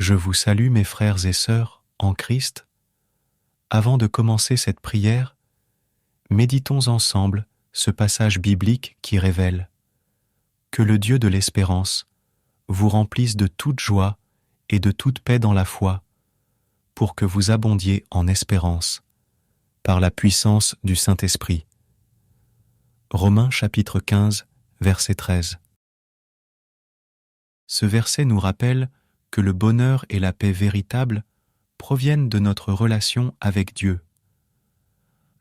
Je vous salue mes frères et sœurs en Christ. Avant de commencer cette prière, méditons ensemble ce passage biblique qui révèle que le Dieu de l'espérance vous remplisse de toute joie et de toute paix dans la foi, pour que vous abondiez en espérance, par la puissance du Saint-Esprit. Romains chapitre 15, verset 13. Ce verset nous rappelle que le bonheur et la paix véritable proviennent de notre relation avec Dieu.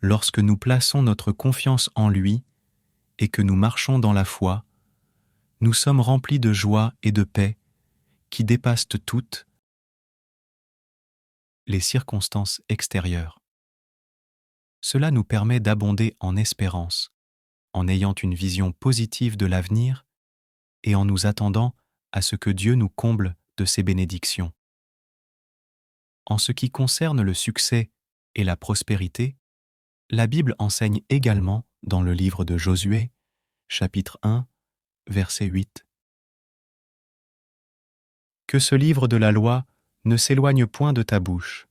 Lorsque nous plaçons notre confiance en lui et que nous marchons dans la foi, nous sommes remplis de joie et de paix qui dépassent toutes les circonstances extérieures. Cela nous permet d'abonder en espérance, en ayant une vision positive de l'avenir et en nous attendant à ce que Dieu nous comble de ses bénédictions. En ce qui concerne le succès et la prospérité, la Bible enseigne également dans le livre de Josué, chapitre 1, verset 8. Que ce livre de la loi ne s'éloigne point de ta bouche.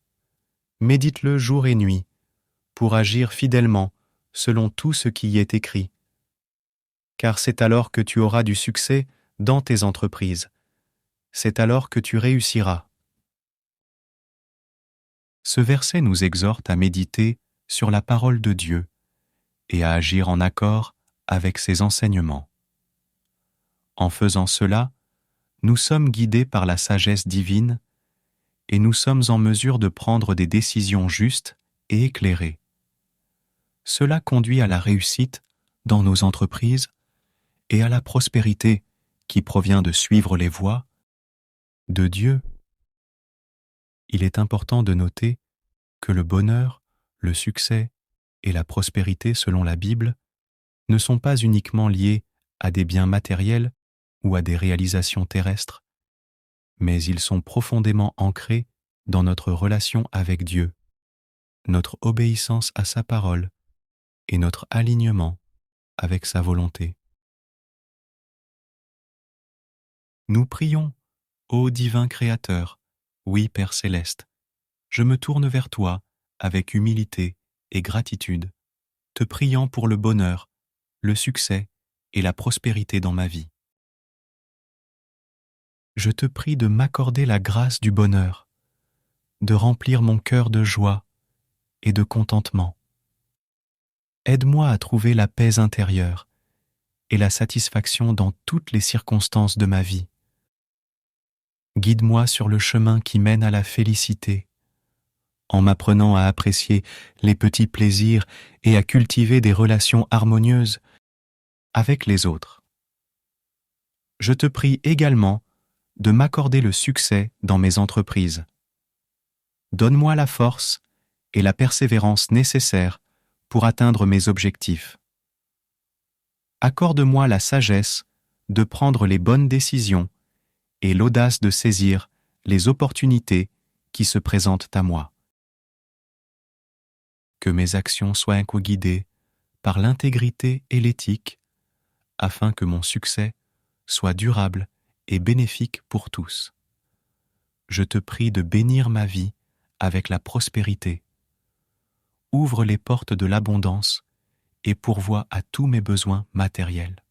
Médite-le jour et nuit, pour agir fidèlement selon tout ce qui y est écrit. Car c'est alors que tu auras du succès dans tes entreprises. C'est alors que tu réussiras. Ce verset nous exhorte à méditer sur la parole de Dieu et à agir en accord avec ses enseignements. En faisant cela, nous sommes guidés par la sagesse divine et nous sommes en mesure de prendre des décisions justes et éclairées. Cela conduit à la réussite dans nos entreprises et à la prospérité qui provient de suivre les voies de Dieu. Il est important de noter que le bonheur, le succès et la prospérité selon la Bible ne sont pas uniquement liés à des biens matériels ou à des réalisations terrestres, mais ils sont profondément ancrés dans notre relation avec Dieu, notre obéissance à sa parole et notre alignement avec sa volonté. Nous prions, ô divin Créateur, oui Père céleste, je me tourne vers toi avec humilité et gratitude, te priant pour le bonheur, le succès et la prospérité dans ma vie. Je te prie de m'accorder la grâce du bonheur, de remplir mon cœur de joie et de contentement. Aide-moi à trouver la paix intérieure et la satisfaction dans toutes les circonstances de ma vie. Guide-moi sur le chemin qui mène à la félicité, en m'apprenant à apprécier les petits plaisirs et à cultiver des relations harmonieuses avec les autres. Je te prie également de m'accorder le succès dans mes entreprises. Donne-moi la force et la persévérance nécessaires pour atteindre mes objectifs. Accorde-moi la sagesse de prendre les bonnes décisions et l'audace de saisir les opportunités qui se présentent à moi. Que mes actions soient guidées par l'intégrité et l'éthique, afin que mon succès soit durable et bénéfique pour tous. Je te prie de bénir ma vie avec la prospérité. Ouvre les portes de l'abondance et pourvois à tous mes besoins matériels.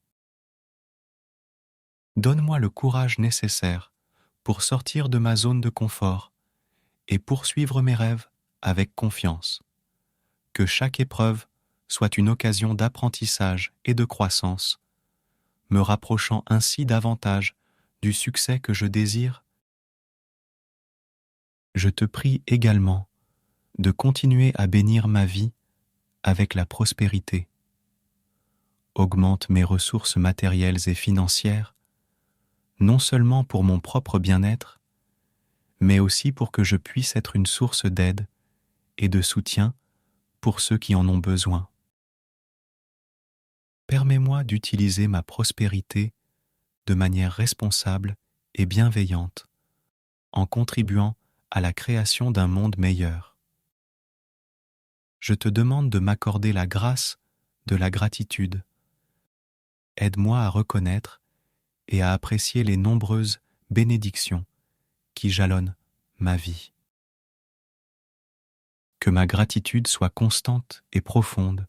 Donne-moi le courage nécessaire pour sortir de ma zone de confort et poursuivre mes rêves avec confiance. Que chaque épreuve soit une occasion d'apprentissage et de croissance, me rapprochant ainsi davantage du succès que je désire. Je te prie également de continuer à bénir ma vie avec la prospérité. Augmente mes ressources matérielles et financières, non seulement pour mon propre bien-être, mais aussi pour que je puisse être une source d'aide et de soutien pour ceux qui en ont besoin. Permets-moi d'utiliser ma prospérité de manière responsable et bienveillante, en contribuant à la création d'un monde meilleur. Je te demande de m'accorder la grâce de la gratitude. Aide-moi à reconnaître et à apprécier les nombreuses bénédictions qui jalonnent ma vie. Que ma gratitude soit constante et profonde,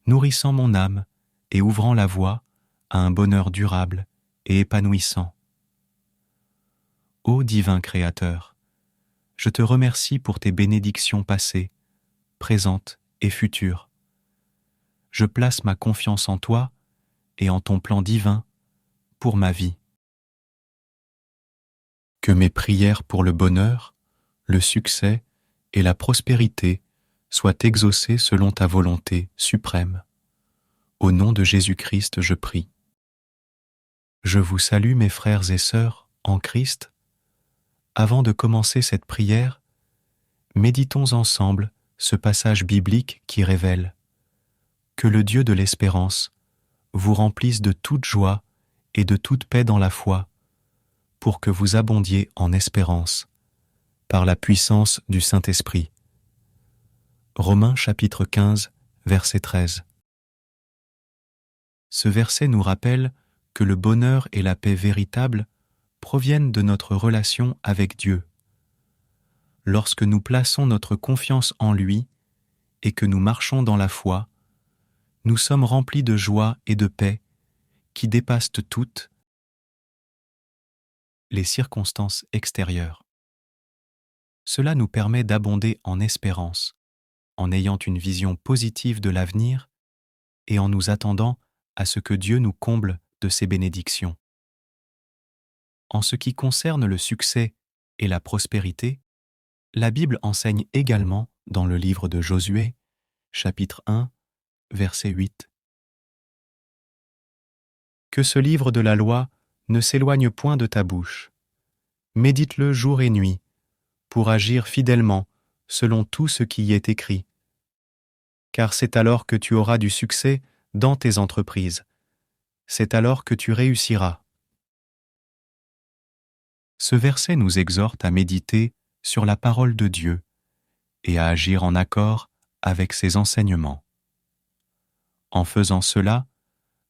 nourrissant mon âme et ouvrant la voie à un bonheur durable et épanouissant. Ô divin Créateur, je te remercie pour tes bénédictions passées, présentes et futures. Je place ma confiance en toi et en ton plan divin pour ma vie. Que mes prières pour le bonheur, le succès et la prospérité soient exaucées selon ta volonté suprême. Au nom de Jésus-Christ, je prie. Je vous salue, mes frères et sœurs, en Christ. Avant de commencer cette prière, méditons ensemble ce passage biblique qui révèle que le Dieu de l'espérance vous remplisse de toute joie et de toute paix dans la foi, pour que vous abondiez en espérance, par la puissance du Saint-Esprit. Romains chapitre 15, verset 13. Ce verset nous rappelle que le bonheur et la paix véritable proviennent de notre relation avec Dieu. Lorsque nous plaçons notre confiance en lui et que nous marchons dans la foi, nous sommes remplis de joie et de paix qui dépassent toutes les circonstances extérieures. Cela nous permet d'abonder en espérance, en ayant une vision positive de l'avenir et en nous attendant à ce que Dieu nous comble de ses bénédictions. En ce qui concerne le succès et la prospérité, la Bible enseigne également dans le livre de Josué, chapitre 1, verset 8. Que ce livre de la loi ne s'éloigne point de ta bouche. Médite-le jour et nuit, pour agir fidèlement selon tout ce qui y est écrit. Car c'est alors que tu auras du succès dans tes entreprises. C'est alors que tu réussiras. Ce verset nous exhorte à méditer sur la parole de Dieu et à agir en accord avec ses enseignements. En faisant cela,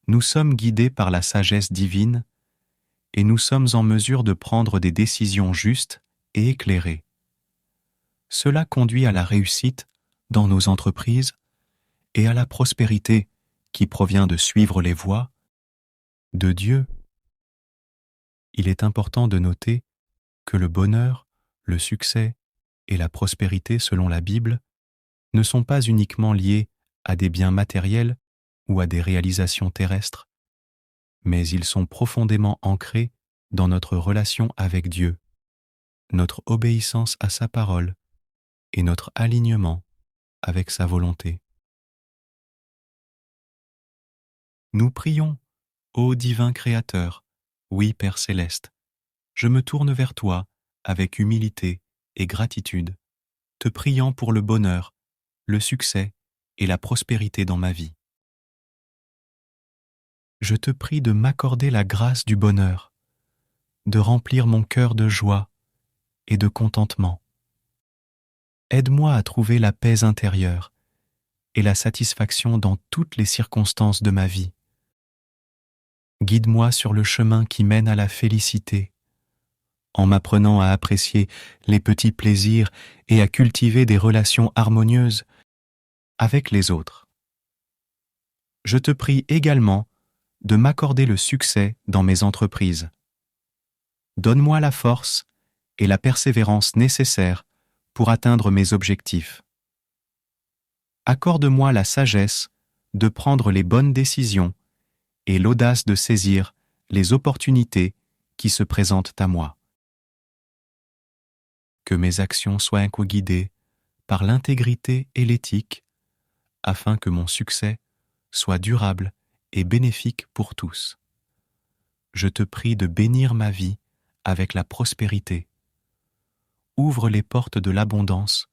nous sommes guidés par la sagesse divine et nous sommes en mesure de prendre des décisions justes et éclairées. Cela conduit à la réussite dans nos entreprises et à la prospérité qui provient de suivre les voies de Dieu. Il est important de noter que le bonheur, le succès et la prospérité selon la Bible ne sont pas uniquement liés à des biens matériels ou à des réalisations terrestres, mais ils sont profondément ancrés dans notre relation avec Dieu, notre obéissance à sa parole et notre alignement avec sa volonté. Nous prions, ô divin Créateur, oui Père céleste, je me tourne vers toi avec humilité et gratitude, te priant pour le bonheur, le succès et la prospérité dans ma vie. Je te prie de m'accorder la grâce du bonheur, de remplir mon cœur de joie et de contentement. Aide-moi à trouver la paix intérieure et la satisfaction dans toutes les circonstances de ma vie. Guide-moi sur le chemin qui mène à la félicité, en m'apprenant à apprécier les petits plaisirs et à cultiver des relations harmonieuses avec les autres. Je te prie également de m'accorder le succès dans mes entreprises. Donne-moi la force et la persévérance nécessaires pour atteindre mes objectifs. Accorde-moi la sagesse de prendre les bonnes décisions et l'audace de saisir les opportunités qui se présentent à moi. Que mes actions soient co-guidées par l'intégrité et l'éthique, afin que mon succès soit durable et bénéfique pour tous. Je te prie de bénir ma vie avec la prospérité. Ouvre les portes de l'abondance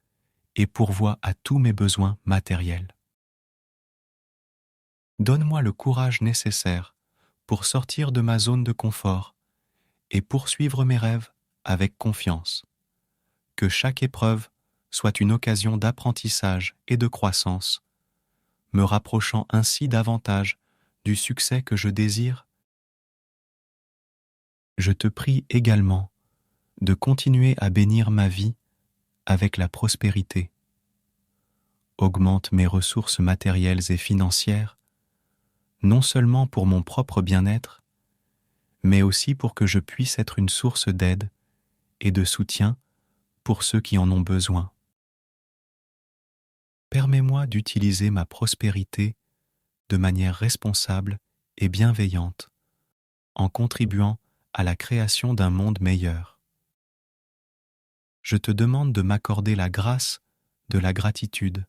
et pourvois à tous mes besoins matériels. Donne-moi le courage nécessaire pour sortir de ma zone de confort et poursuivre mes rêves avec confiance. Que chaque épreuve soit une occasion d'apprentissage et de croissance, me rapprochant ainsi davantage du succès que je désire. Je te prie également de continuer à bénir ma vie avec la prospérité. Augmente mes ressources matérielles et financières, non seulement pour mon propre bien-être, mais aussi pour que je puisse être une source d'aide et de soutien pour ceux qui en ont besoin. Permets-moi d'utiliser ma prospérité de manière responsable et bienveillante, en contribuant à la création d'un monde meilleur. Je te demande de m'accorder la grâce de la gratitude.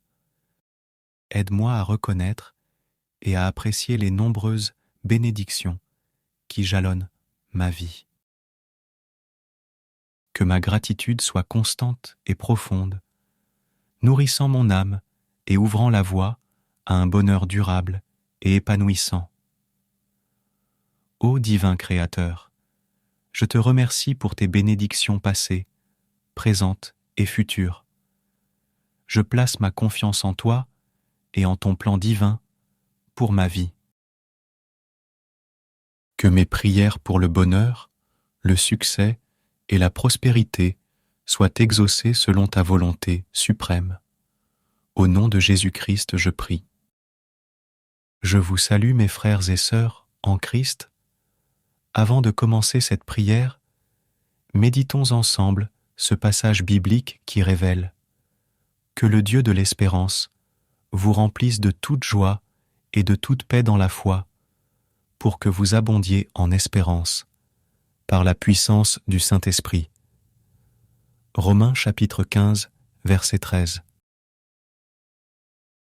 Aide-moi à reconnaître et à apprécier les nombreuses bénédictions qui jalonnent ma vie. Que ma gratitude soit constante et profonde, nourrissant mon âme et ouvrant la voie à un bonheur durable et épanouissant. Ô divin Créateur, je te remercie pour tes bénédictions passées, présentes et futures. Je place ma confiance en toi et en ton plan divin pour ma vie. Que mes prières pour le bonheur, le succès et la prospérité soient exaucées selon ta volonté suprême. Au nom de Jésus-Christ, je prie. Je vous salue, mes frères et sœurs, en Christ. Avant de commencer cette prière, méditons ensemble ce passage biblique qui révèle que le Dieu de l'espérance vous remplisse de toute joie et de toute paix dans la foi, pour que vous abondiez en espérance, par la puissance du Saint-Esprit. Romains chapitre 15, verset 13.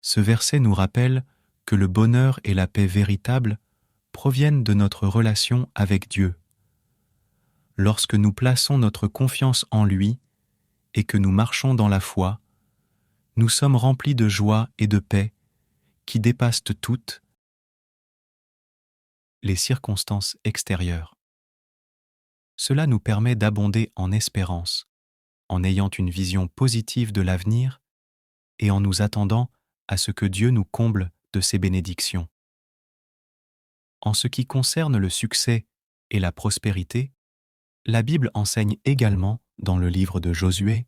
Ce verset nous rappelle que le bonheur et la paix véritable proviennent de notre relation avec Dieu. Lorsque nous plaçons notre confiance en lui et que nous marchons dans la foi, nous sommes remplis de joie et de paix qui dépassent toutes les circonstances extérieures. Cela nous permet d'abonder en espérance, en ayant une vision positive de l'avenir et en nous attendant à ce que Dieu nous comble de ses bénédictions. En ce qui concerne le succès et la prospérité, la Bible enseigne également dans le livre de Josué,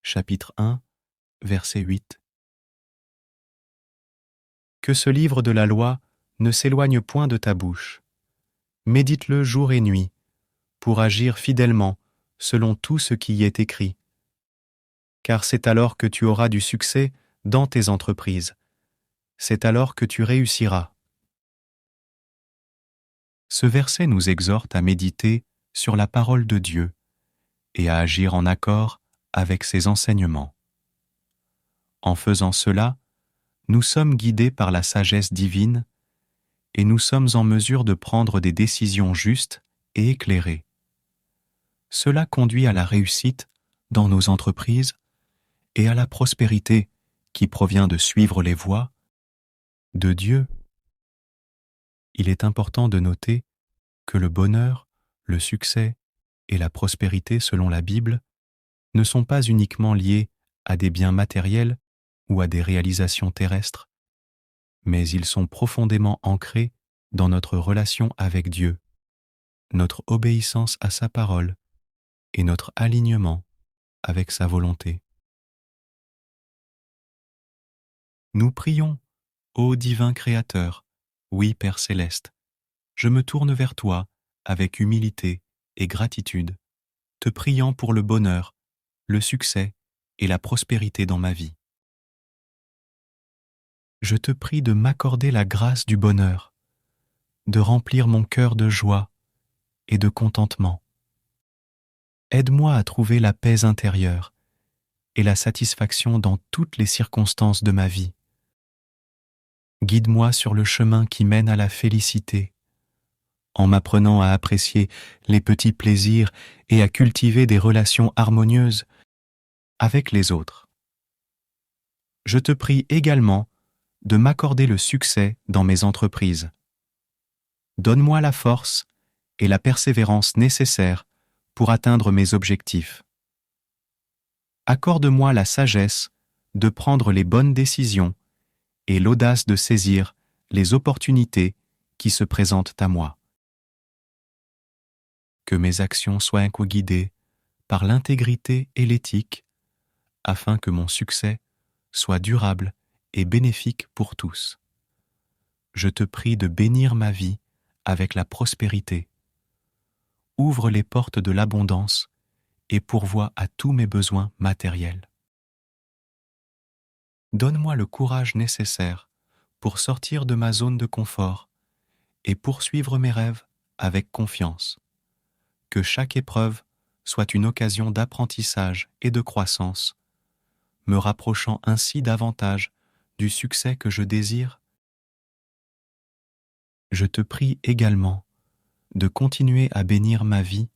chapitre 1, verset 8. Que ce livre de la loi ne s'éloigne point de ta bouche. Médite-le jour et nuit, pour agir fidèlement selon tout ce qui y est écrit. Car c'est alors que tu auras du succès dans tes entreprises. C'est alors que tu réussiras. Ce verset nous exhorte à méditer sur la parole de Dieu et à agir en accord avec ses enseignements. En faisant cela, nous sommes guidés par la sagesse divine et nous sommes en mesure de prendre des décisions justes et éclairées. Cela conduit à la réussite dans nos entreprises et à la prospérité qui provient de suivre les voies de Dieu. Il est important de noter que le bonheur, le succès et la prospérité selon la Bible ne sont pas uniquement liés à des biens matériels ou à des réalisations terrestres, mais ils sont profondément ancrés dans notre relation avec Dieu, notre obéissance à sa parole et notre alignement avec sa volonté. Nous prions, ô divin Créateur, oui Père céleste, je me tourne vers toi avec humilité et gratitude, te priant pour le bonheur, le succès et la prospérité dans ma vie. Je te prie de m'accorder la grâce du bonheur, de remplir mon cœur de joie et de contentement. Aide-moi à trouver la paix intérieure et la satisfaction dans toutes les circonstances de ma vie. Guide-moi sur le chemin qui mène à la félicité, en m'apprenant à apprécier les petits plaisirs et à cultiver des relations harmonieuses avec les autres. Je te prie également de m'accorder le succès dans mes entreprises. Donne-moi la force et la persévérance nécessaires pour atteindre mes objectifs. Accorde-moi la sagesse de prendre les bonnes décisions et l'audace de saisir les opportunités qui se présentent à moi. Que mes actions soient guidées par l'intégrité et l'éthique, afin que mon succès soit durable et bénéfique pour tous. Je te prie de bénir ma vie avec la prospérité. Ouvre les portes de l'abondance et pourvois à tous mes besoins matériels. Donne-moi le courage nécessaire pour sortir de ma zone de confort et poursuivre mes rêves avec confiance. Que chaque épreuve soit une occasion d'apprentissage et de croissance, me rapprochant ainsi davantage du succès que je désire. Je te prie également de continuer à bénir ma vie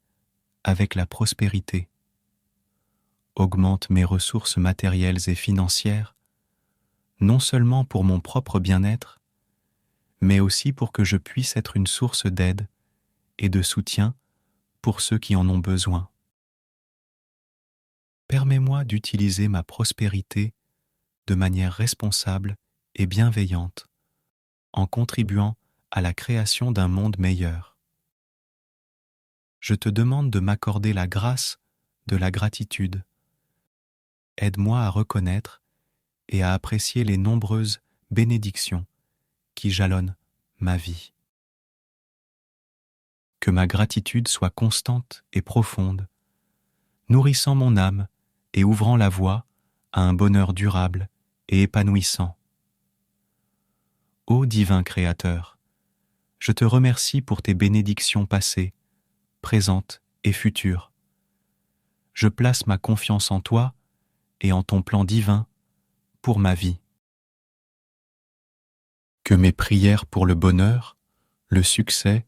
avec la prospérité. Augmente mes ressources matérielles et financières, non seulement pour mon propre bien-être, mais aussi pour que je puisse être une source d'aide et de soutien pour ceux qui en ont besoin. Permets-moi d'utiliser ma prospérité de manière responsable et bienveillante, en contribuant à la création d'un monde meilleur. Je te demande de m'accorder la grâce de la gratitude. Aide-moi à reconnaître et à apprécier les nombreuses bénédictions qui jalonnent ma vie. Que ma gratitude soit constante et profonde, nourrissant mon âme et ouvrant la voie à un bonheur durable et épanouissant. Ô divin Créateur, je te remercie pour tes bénédictions passées, présentes et futures. Je place ma confiance en toi et en ton plan divin pour ma vie. Que mes prières pour le bonheur, le succès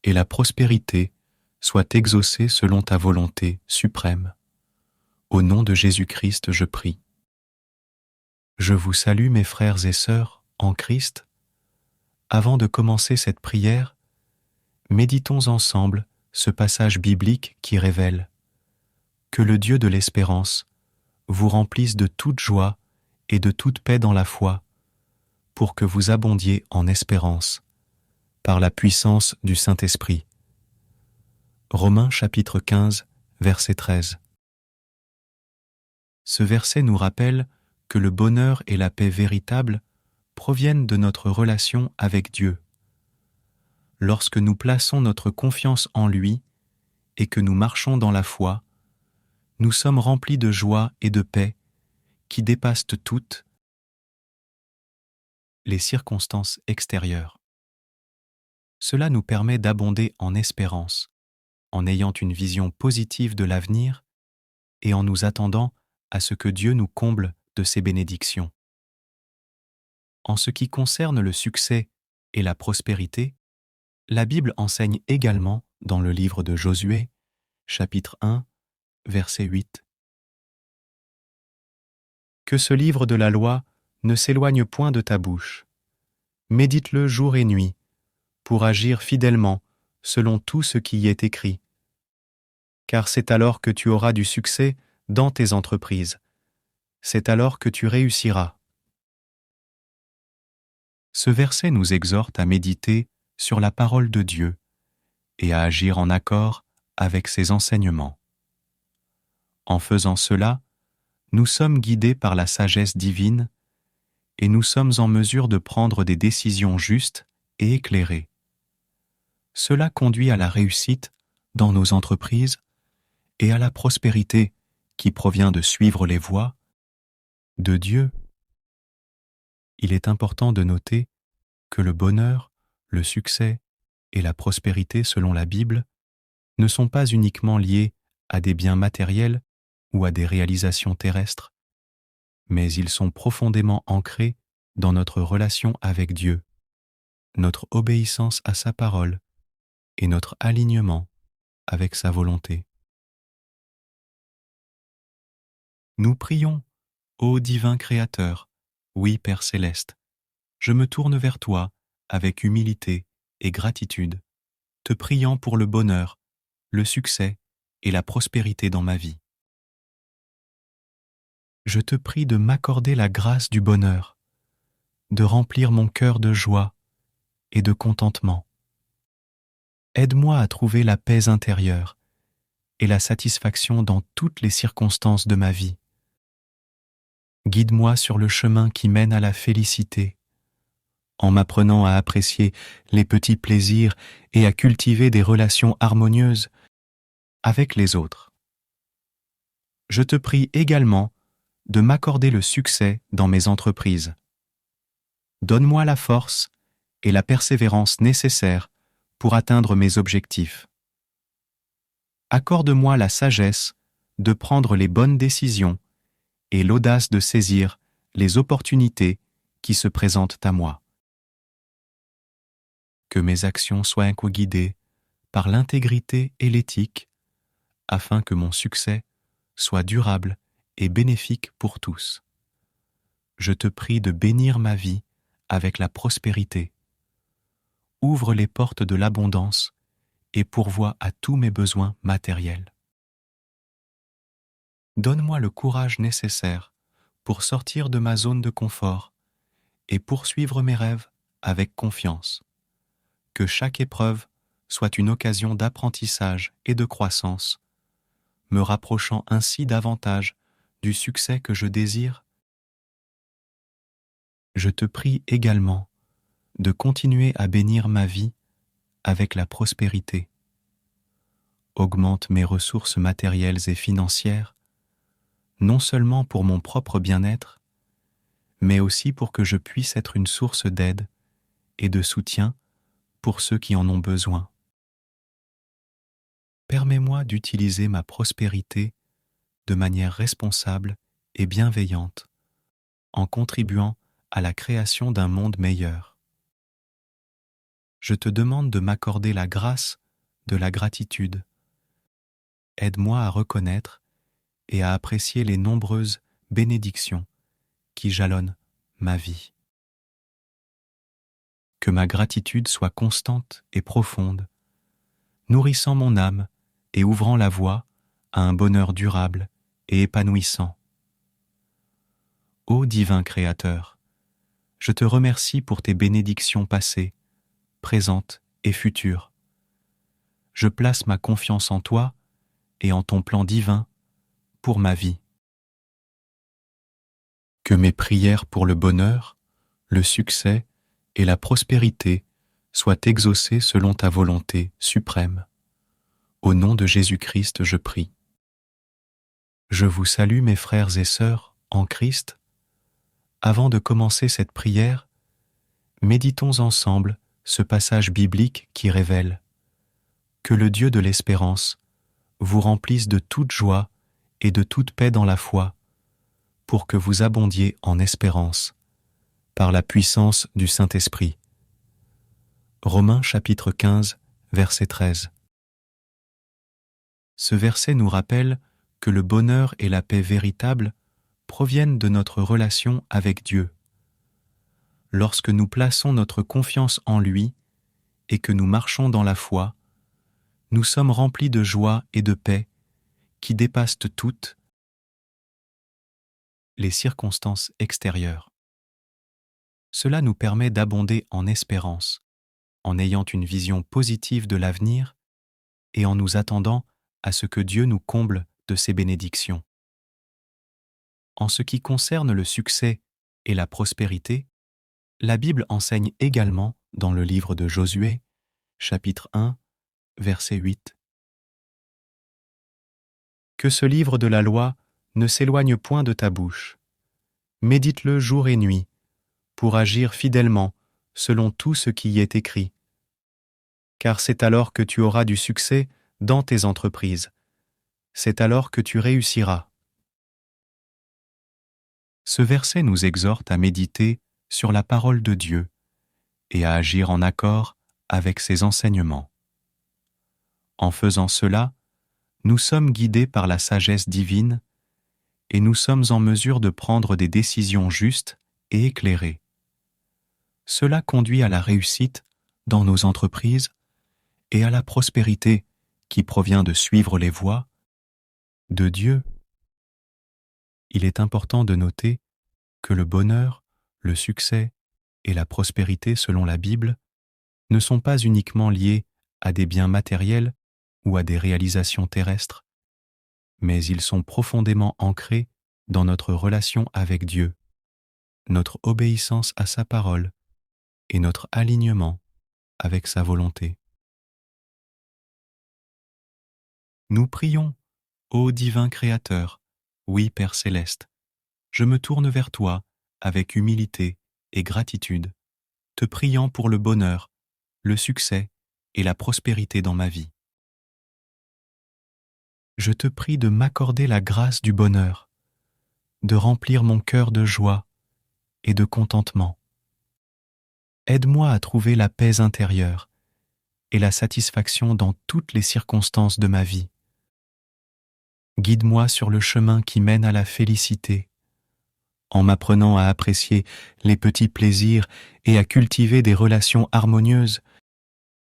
et la prospérité soient exaucées selon ta volonté suprême. Au nom de Jésus-Christ, je prie. Je vous salue mes frères et sœurs en Christ. Avant de commencer cette prière, méditons ensemble ce passage biblique qui révèle que le Dieu de l'espérance vous remplisse de toute joie et de toute paix dans la foi, pour que vous abondiez en espérance, par la puissance du Saint-Esprit. Romains chapitre 15, verset 13. Ce verset nous rappelle que le bonheur et la paix véritable proviennent de notre relation avec Dieu. Lorsque nous plaçons notre confiance en lui et que nous marchons dans la foi, nous sommes remplis de joie et de paix qui dépassent toutes les circonstances extérieures. Cela nous permet d'abonder en espérance, en ayant une vision positive de l'avenir et en nous attendant à ce que Dieu nous comble de ses bénédictions. En ce qui concerne le succès et la prospérité, la Bible enseigne également dans le livre de Josué, chapitre 1, verset 8. Que ce livre de la loi ne s'éloigne point de ta bouche. Médite-le jour et nuit, pour agir fidèlement selon tout ce qui y est écrit. Car c'est alors que tu auras du succès dans tes entreprises. C'est alors que tu réussiras. Ce verset nous exhorte à méditer sur la parole de Dieu et à agir en accord avec ses enseignements. En faisant cela, nous sommes guidés par la sagesse divine et nous sommes en mesure de prendre des décisions justes et éclairées. Cela conduit à la réussite dans nos entreprises et à la prospérité qui provient de suivre les voies de Dieu. Il est important de noter que le bonheur, le succès et la prospérité selon la Bible ne sont pas uniquement liés à des biens matériels ou à des réalisations terrestres, mais ils sont profondément ancrés dans notre relation avec Dieu, notre obéissance à sa parole et notre alignement avec sa volonté. Nous prions, ô divin Créateur, oui Père céleste, je me tourne vers toi avec humilité et gratitude, te priant pour le bonheur, le succès et la prospérité dans ma vie. Je te prie de m'accorder la grâce du bonheur, de remplir mon cœur de joie et de contentement. Aide-moi à trouver la paix intérieure et la satisfaction dans toutes les circonstances de ma vie. Guide-moi sur le chemin qui mène à la félicité, en m'apprenant à apprécier les petits plaisirs et à cultiver des relations harmonieuses avec les autres. Je te prie également de m'accorder le succès dans mes entreprises. Donne-moi la force et la persévérance nécessaires pour atteindre mes objectifs. Accorde-moi la sagesse de prendre les bonnes décisions et l'audace de saisir les opportunités qui se présentent à moi. Que mes actions soient guidées par l'intégrité et l'éthique, afin que mon succès soit durable et bénéfique pour tous. Je te prie de bénir ma vie avec la prospérité. Ouvre les portes de l'abondance et pourvois à tous mes besoins matériels. Donne-moi le courage nécessaire pour sortir de ma zone de confort et poursuivre mes rêves avec confiance. Que chaque épreuve soit une occasion d'apprentissage et de croissance, me rapprochant ainsi davantage du succès que je désire. Je te prie également de continuer à bénir ma vie avec la prospérité. Augmente mes ressources matérielles et financières, non seulement pour mon propre bien-être, mais aussi pour que je puisse être une source d'aide et de soutien pour ceux qui en ont besoin. Permets-moi d'utiliser ma prospérité de manière responsable et bienveillante, en contribuant à la création d'un monde meilleur. Je te demande de m'accorder la grâce de la gratitude. Aide-moi à reconnaître et à apprécier les nombreuses bénédictions qui jalonnent ma vie. Que ma gratitude soit constante et profonde, nourrissant mon âme et ouvrant la voie à un bonheur durable et épanouissant. Ô divin Créateur, je te remercie pour tes bénédictions passées, présentes et futures. Je place ma confiance en toi et en ton plan divin pour ma vie. Que mes prières pour le bonheur, le succès et la prospérité soient exaucées selon ta volonté suprême. Au nom de Jésus-Christ, je prie. Je vous salue mes frères et sœurs en Christ. Avant de commencer cette prière, méditons ensemble ce passage biblique qui révèle que le Dieu de l'espérance vous remplisse de toute joie et de toute paix dans la foi, pour que vous abondiez en espérance, par la puissance du Saint-Esprit. Romains chapitre 15, verset 13. Ce verset nous rappelle que le bonheur et la paix véritable proviennent de notre relation avec Dieu. Lorsque nous plaçons notre confiance en lui et que nous marchons dans la foi, nous sommes remplis de joie et de paix qui dépassent toutes les circonstances extérieures. Cela nous permet d'abonder en espérance, en ayant une vision positive de l'avenir et en nous attendant à ce que Dieu nous comble de ses bénédictions. En ce qui concerne le succès et la prospérité, la Bible enseigne également dans le livre de Josué, chapitre 1, verset 8. Que ce livre de la loi ne s'éloigne point de ta bouche. Médite-le jour et nuit, pour agir fidèlement selon tout ce qui y est écrit. Car c'est alors que tu auras du succès dans tes entreprises. C'est alors que tu réussiras. Ce verset nous exhorte à méditer sur la parole de Dieu et à agir en accord avec ses enseignements. En faisant cela, nous sommes guidés par la sagesse divine et nous sommes en mesure de prendre des décisions justes et éclairées. Cela conduit à la réussite dans nos entreprises et à la prospérité qui provient de suivre les voies de Dieu. Il est important de noter que le bonheur, le succès et la prospérité selon la Bible ne sont pas uniquement liés à des biens matériels ou à des réalisations terrestres, mais ils sont profondément ancrés dans notre relation avec Dieu, notre obéissance à sa parole et notre alignement avec sa volonté. Nous prions, ô divin Créateur, oui Père céleste, je me tourne vers toi avec humilité et gratitude, te priant pour le bonheur, le succès et la prospérité dans ma vie. Je te prie de m'accorder la grâce du bonheur, de remplir mon cœur de joie et de contentement. Aide-moi à trouver la paix intérieure et la satisfaction dans toutes les circonstances de ma vie. Guide-moi sur le chemin qui mène à la félicité, en m'apprenant à apprécier les petits plaisirs et à cultiver des relations harmonieuses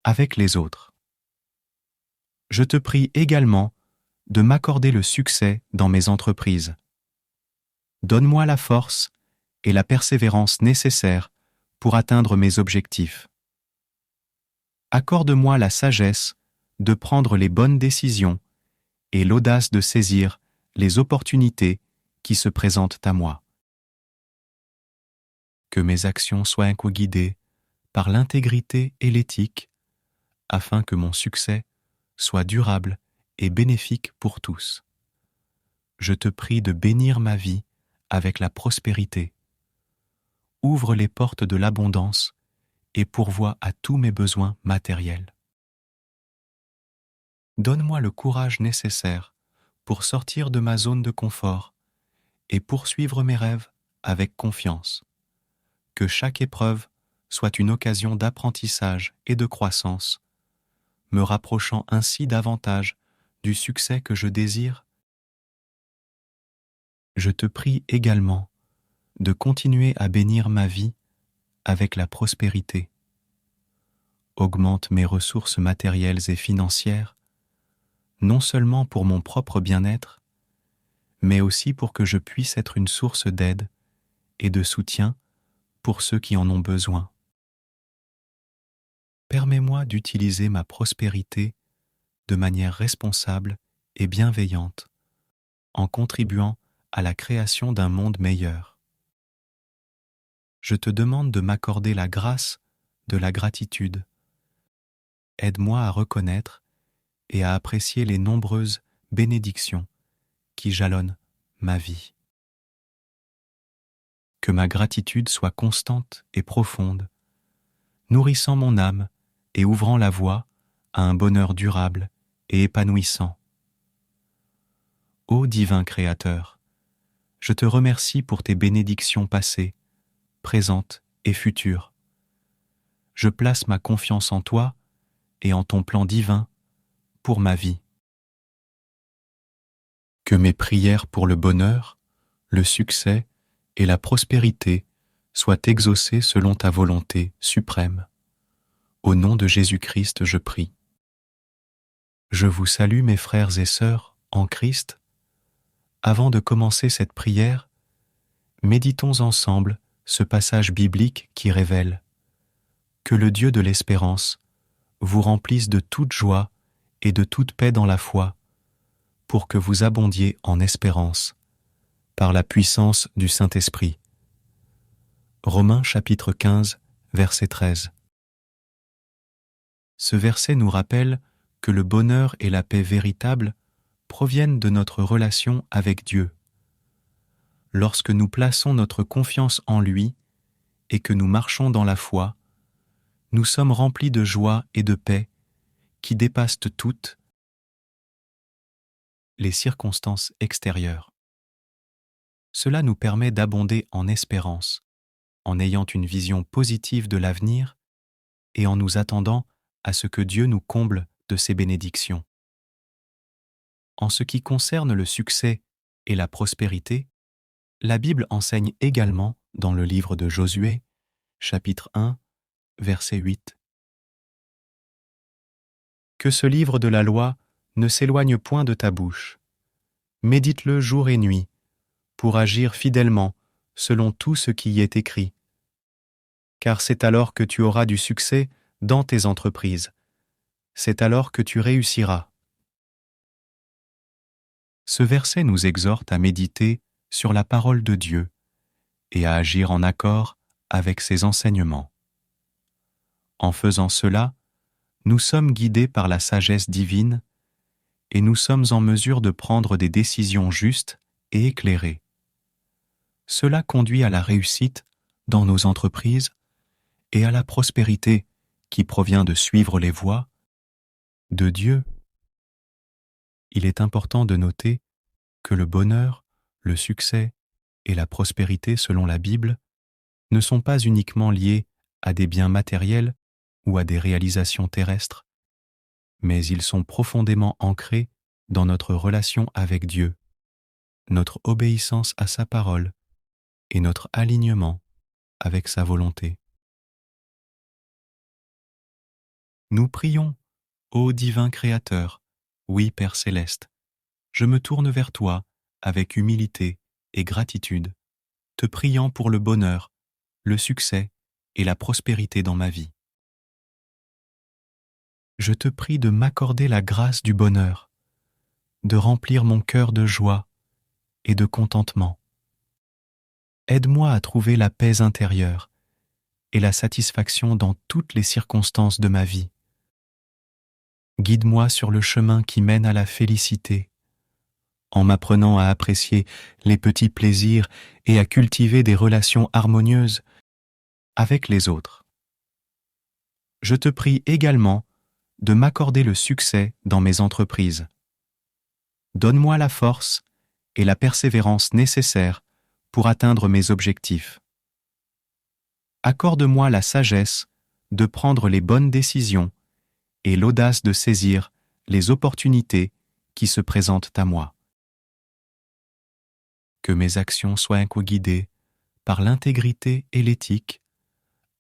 avec les autres. Je te prie également de m'accorder le succès dans mes entreprises. Donne-moi la force et la persévérance nécessaires pour atteindre mes objectifs. Accorde-moi la sagesse de prendre les bonnes décisions et l'audace de saisir les opportunités qui se présentent à moi. Que mes actions soient guidées par l'intégrité et l'éthique, afin que mon succès soit durable et bénéfique pour tous. Je te prie de bénir ma vie avec la prospérité. Ouvre les portes de l'abondance et pourvois à tous mes besoins matériels. Donne-moi le courage nécessaire pour sortir de ma zone de confort et poursuivre mes rêves avec confiance. Que chaque épreuve soit une occasion d'apprentissage et de croissance, me rapprochant ainsi davantage du succès que je désire. Je te prie également de continuer à bénir ma vie avec la prospérité. Augmente mes ressources matérielles et financières, non seulement pour mon propre bien-être, mais aussi pour que je puisse être une source d'aide et de soutien pour ceux qui en ont besoin. Permets-moi d'utiliser ma prospérité de manière responsable et bienveillante, en contribuant à la création d'un monde meilleur. Je te demande de m'accorder la grâce de la gratitude. Aide-moi à reconnaître et à apprécier les nombreuses bénédictions qui jalonnent ma vie. Que ma gratitude soit constante et profonde, nourrissant mon âme et ouvrant la voie à un bonheur durable et épanouissant. Ô divin Créateur, je te remercie pour tes bénédictions passées, présentes et futures. Je place ma confiance en toi et en ton plan divin pour ma vie. Que mes prières pour le bonheur, le succès et la prospérité soient exaucées selon ta volonté suprême. Au nom de Jésus-Christ, je prie. Je vous salue mes frères et sœurs en Christ. Avant de commencer cette prière, méditons ensemble ce passage biblique qui révèle que le Dieu de l'espérance vous remplisse de toute joie et de toute paix dans la foi, pour que vous abondiez en espérance, par la puissance du Saint-Esprit. Romains chapitre 15, verset 13. Ce verset nous rappelle que le bonheur et la paix véritable proviennent de notre relation avec Dieu. Lorsque nous plaçons notre confiance en lui et que nous marchons dans la foi, nous sommes remplis de joie et de paix qui dépassent toutes les circonstances extérieures. Cela nous permet d'abonder en espérance, en ayant une vision positive de l'avenir et en nous attendant à ce que Dieu nous comble de ses bénédictions. En ce qui concerne le succès et la prospérité, la Bible enseigne également dans le livre de Josué, chapitre 1, verset 8. Que ce livre de la loi ne s'éloigne point de ta bouche. Médite-le jour et nuit, pour agir fidèlement selon tout ce qui y est écrit. Car c'est alors que tu auras du succès dans tes entreprises. C'est alors que tu réussiras. Ce verset nous exhorte à méditer sur la parole de Dieu et à agir en accord avec ses enseignements. En faisant cela, nous sommes guidés par la sagesse divine et nous sommes en mesure de prendre des décisions justes et éclairées. Cela conduit à la réussite dans nos entreprises et à la prospérité qui provient de suivre les voies de Dieu. Il est important de noter que le bonheur, le succès et la prospérité selon la Bible ne sont pas uniquement liés à des biens matériels ou à des réalisations terrestres, mais ils sont profondément ancrés dans notre relation avec Dieu, notre obéissance à sa parole et notre alignement avec sa volonté. Nous prions, ô divin Créateur, oui Père céleste, je me tourne vers toi avec humilité et gratitude, te priant pour le bonheur, le succès et la prospérité dans ma vie. Je te prie de m'accorder la grâce du bonheur, de remplir mon cœur de joie et de contentement. Aide-moi à trouver la paix intérieure et la satisfaction dans toutes les circonstances de ma vie. Guide-moi sur le chemin qui mène à la félicité, en m'apprenant à apprécier les petits plaisirs et à cultiver des relations harmonieuses avec les autres. Je te prie également de m'accorder le succès dans mes entreprises. Donne-moi la force et la persévérance nécessaires pour atteindre mes objectifs. Accorde-moi la sagesse de prendre les bonnes décisions et l'audace de saisir les opportunités qui se présentent à moi. Que mes actions soient guidées par l'intégrité et l'éthique,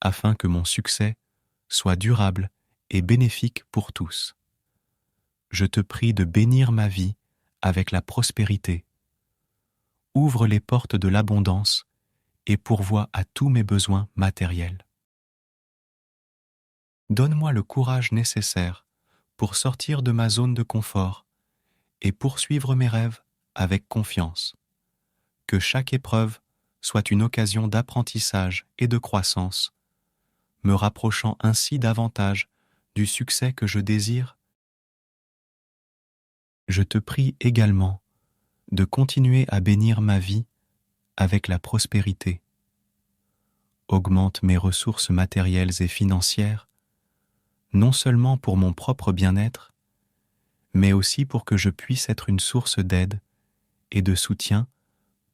afin que mon succès soit durable et bénéfique pour tous. Je te prie de bénir ma vie avec la prospérité. Ouvre les portes de l'abondance et pourvois à tous mes besoins matériels. Donne-moi le courage nécessaire pour sortir de ma zone de confort et poursuivre mes rêves avec confiance. Que chaque épreuve soit une occasion d'apprentissage et de croissance, me rapprochant ainsi davantage du succès que je désire. Je te prie également de continuer à bénir ma vie avec la prospérité. Augmente mes ressources matérielles et financières, non seulement pour mon propre bien-être, mais aussi pour que je puisse être une source d'aide et de soutien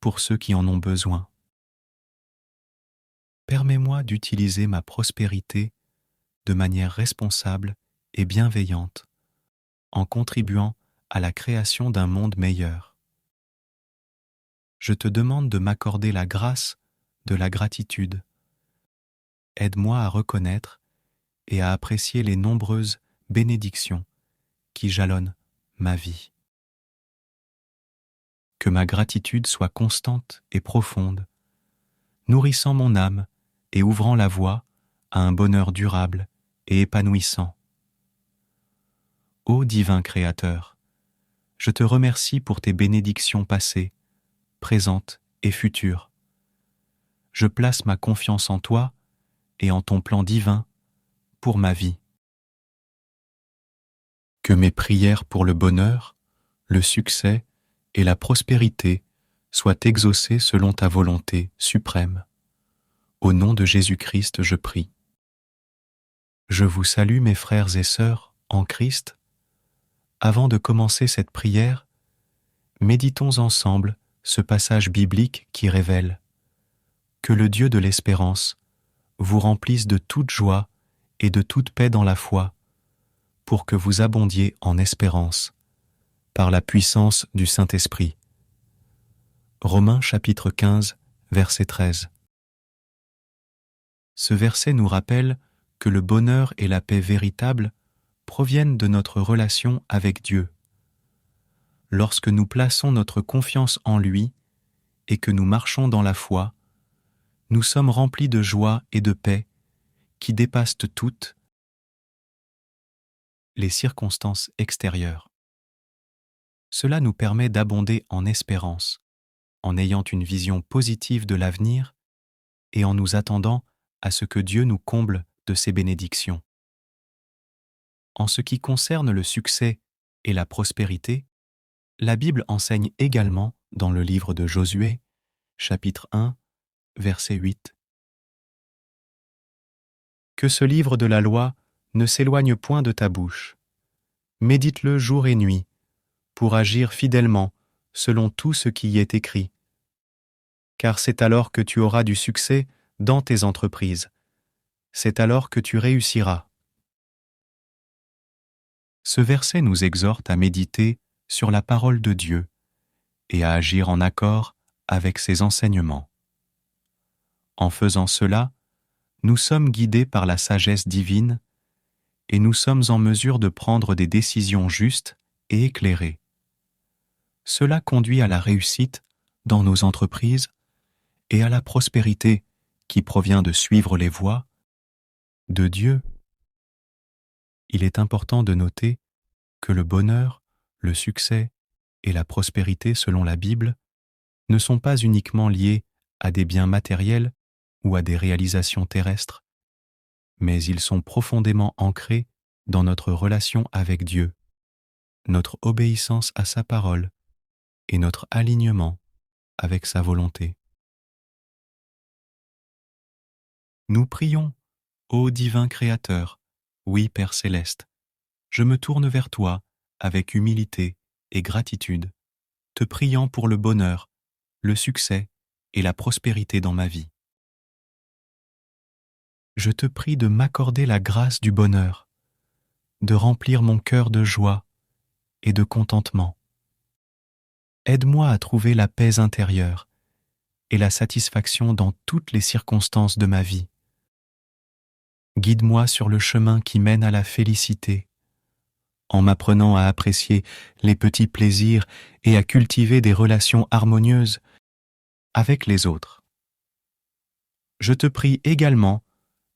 pour ceux qui en ont besoin. Permets-moi d'utiliser ma prospérité de manière responsable et bienveillante, en contribuant à la création d'un monde meilleur. Je te demande de m'accorder la grâce de la gratitude. Aide-moi à reconnaître et à apprécier les nombreuses bénédictions qui jalonnent ma vie. Que ma gratitude soit constante et profonde, nourrissant mon âme et ouvrant la voie à un bonheur durable et épanouissant. Ô divin Créateur, je te remercie pour tes bénédictions passées, présentes et futures. Je place ma confiance en toi et en ton plan divin pour ma vie. Que mes prières pour le bonheur, le succès et la prospérité soient exaucées selon ta volonté suprême. Au nom de Jésus-Christ, je prie. Je vous salue, mes frères et sœurs, en Christ. Avant de commencer cette prière, méditons ensemble ce passage biblique qui révèle que le Dieu de l'espérance vous remplisse de toute joie et de toute paix dans la foi, pour que vous abondiez en espérance, par la puissance du Saint-Esprit. Romains chapitre 15, verset 13. Ce verset nous rappelle que le bonheur et la paix véritable proviennent de notre relation avec Dieu. Lorsque nous plaçons notre confiance en lui et que nous marchons dans la foi, nous sommes remplis de joie et de paix qui dépassent toutes les circonstances extérieures. Cela nous permet d'abonder en espérance, en ayant une vision positive de l'avenir et en nous attendant à ce que Dieu nous comble de ses bénédictions. En ce qui concerne le succès et la prospérité, la Bible enseigne également dans le livre de Josué, chapitre 1, verset 8. Que ce livre de la loi ne s'éloigne point de ta bouche. Médite-le jour et nuit, pour agir fidèlement selon tout ce qui y est écrit. Car c'est alors que tu auras du succès dans tes entreprises. C'est alors que tu réussiras. Ce verset nous exhorte à méditer sur la parole de Dieu et à agir en accord avec ses enseignements. En faisant cela, nous sommes guidés par la sagesse divine et nous sommes en mesure de prendre des décisions justes et éclairées. Cela conduit à la réussite dans nos entreprises et à la prospérité qui provient de suivre les voies de Dieu. Il est important de noter que le bonheur, le succès et la prospérité selon la Bible ne sont pas uniquement liés à des biens matériels ou à des réalisations terrestres, mais ils sont profondément ancrés dans notre relation avec Dieu, notre obéissance à sa parole et notre alignement avec sa volonté. Nous prions, ô divin Créateur, oui Père céleste, je me tourne vers toi avec humilité et gratitude, te priant pour le bonheur, le succès et la prospérité dans ma vie. Je te prie de m'accorder la grâce du bonheur, de remplir mon cœur de joie et de contentement. Aide-moi à trouver la paix intérieure et la satisfaction dans toutes les circonstances de ma vie. Guide-moi sur le chemin qui mène à la félicité, en m'apprenant à apprécier les petits plaisirs et à cultiver des relations harmonieuses avec les autres. Je te prie également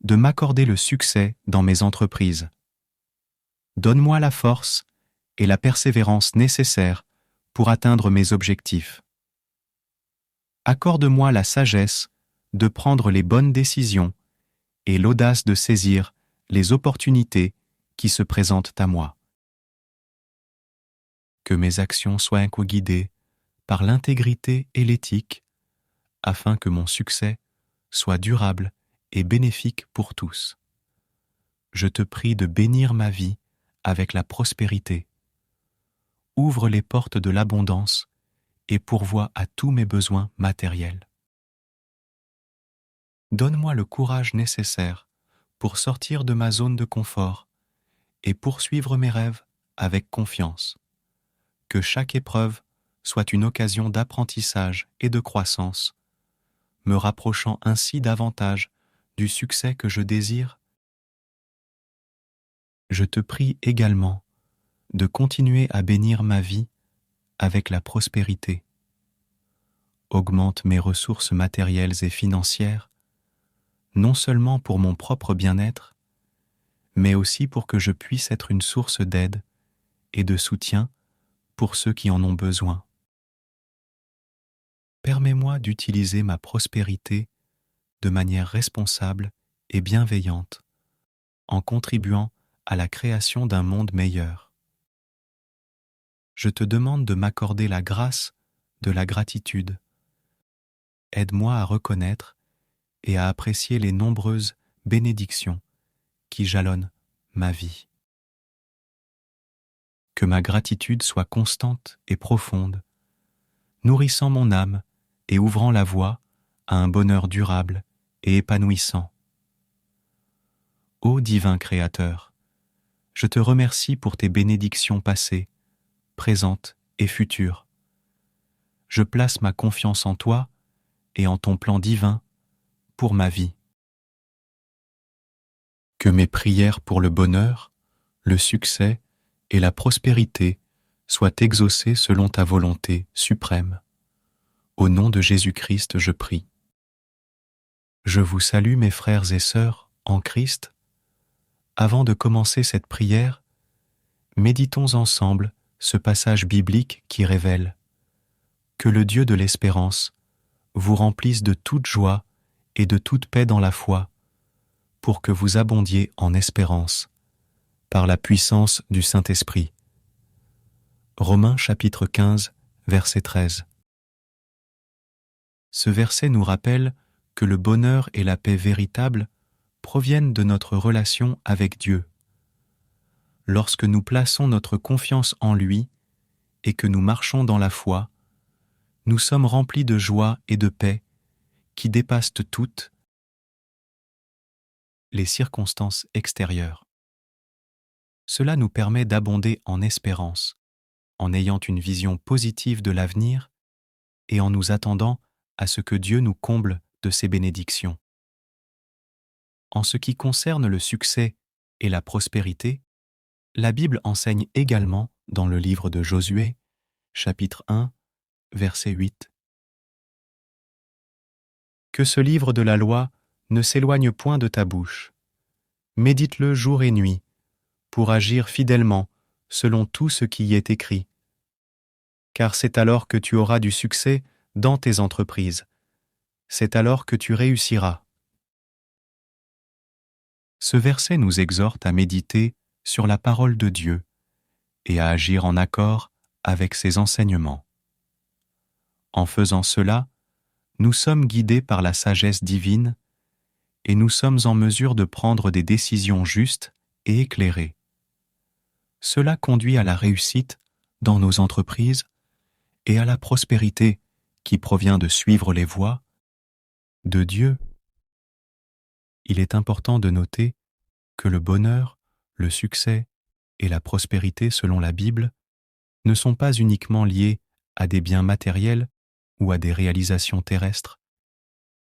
de m'accorder le succès dans mes entreprises. Donne-moi la force et la persévérance nécessaires pour atteindre mes objectifs. Accorde-moi la sagesse de prendre les bonnes décisions et l'audace de saisir les opportunités qui se présentent à moi. Que mes actions soient co-guidées par l'intégrité et l'éthique, afin que mon succès soit durable et bénéfique pour tous. Je te prie de bénir ma vie avec la prospérité. Ouvre les portes de l'abondance et pourvois à tous mes besoins matériels. Donne-moi le courage nécessaire pour sortir de ma zone de confort et poursuivre mes rêves avec confiance. Que chaque épreuve soit une occasion d'apprentissage et de croissance, me rapprochant ainsi davantage du succès que je désire. Je te prie également de continuer à bénir ma vie avec la prospérité. Augmente mes ressources matérielles et financières, non seulement pour mon propre bien-être, mais aussi pour que je puisse être une source d'aide et de soutien pour ceux qui en ont besoin. Permets-moi d'utiliser ma prospérité de manière responsable et bienveillante, en contribuant à la création d'un monde meilleur. Je te demande de m'accorder la grâce de la gratitude. Aide-moi à reconnaître et à apprécier les nombreuses bénédictions qui jalonnent ma vie. Que ma gratitude soit constante et profonde, nourrissant mon âme et ouvrant la voie à un bonheur durable et épanouissant. Ô divin Créateur, je te remercie pour tes bénédictions passées, présentes et futures. Je place ma confiance en toi et en ton plan divin pour ma vie. Que mes prières pour le bonheur, le succès et la prospérité soient exaucées selon ta volonté suprême. Au nom de Jésus-Christ, je prie. Je vous salue mes frères et sœurs en Christ. Avant de commencer cette prière, méditons ensemble ce passage biblique qui révèle que le Dieu de l'espérance vous remplisse de toute joie et de toute paix dans la foi, pour que vous abondiez en espérance, par la puissance du Saint-Esprit. Romains chapitre 15, verset 13. Ce verset nous rappelle que le bonheur et la paix véritable proviennent de notre relation avec Dieu. Lorsque nous plaçons notre confiance en lui et que nous marchons dans la foi, nous sommes remplis de joie et de paix qui dépassent toutes les circonstances extérieures. Cela nous permet d'abonder en espérance, en ayant une vision positive de l'avenir et en nous attendant à ce que Dieu nous comble de ses bénédictions. En ce qui concerne le succès et la prospérité, la Bible enseigne également dans le livre de Josué, chapitre 1, verset 8. Que ce livre de la loi ne s'éloigne point de ta bouche. Médite-le jour et nuit, pour agir fidèlement selon tout ce qui y est écrit. Car c'est alors que tu auras du succès dans tes entreprises. C'est alors que tu réussiras. Ce verset nous exhorte à méditer sur la parole de Dieu et à agir en accord avec ses enseignements. En faisant cela, nous sommes guidés par la sagesse divine et nous sommes en mesure de prendre des décisions justes et éclairées. Cela conduit à la réussite dans nos entreprises et à la prospérité qui provient de suivre les voies de Dieu. Il est important de noter que le bonheur, le succès et la prospérité selon la Bible ne sont pas uniquement liés à des biens matériels ou à des réalisations terrestres,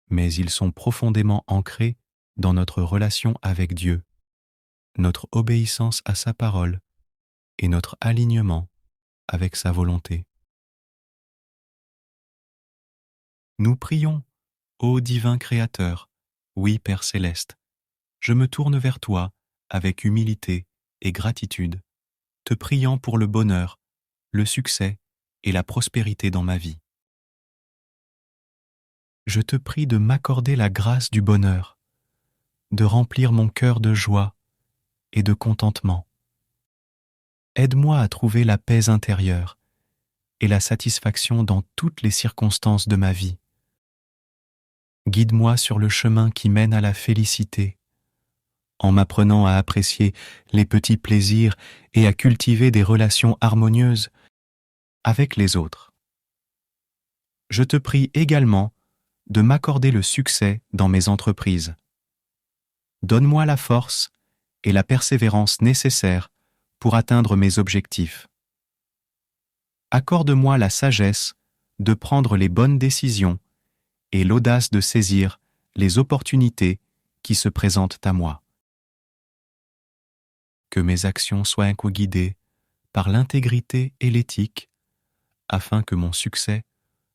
mais ils sont profondément ancrés dans notre relation avec Dieu, notre obéissance à sa parole et notre alignement avec sa volonté. Nous prions, ô divin Créateur, oui Père céleste, je me tourne vers toi avec humilité et gratitude, te priant pour le bonheur, le succès et la prospérité dans ma vie. Je te prie de m'accorder la grâce du bonheur, de remplir mon cœur de joie et de contentement. Aide-moi à trouver la paix intérieure et la satisfaction dans toutes les circonstances de ma vie. Guide-moi sur le chemin qui mène à la félicité, en m'apprenant à apprécier les petits plaisirs et à cultiver des relations harmonieuses avec les autres. Je te prie également de m'accorder le succès dans mes entreprises. Donne-moi la force et la persévérance nécessaires pour atteindre mes objectifs. Accorde-moi la sagesse de prendre les bonnes décisions et l'audace de saisir les opportunités qui se présentent à moi. Que mes actions soient co-guidées par l'intégrité et l'éthique, afin que mon succès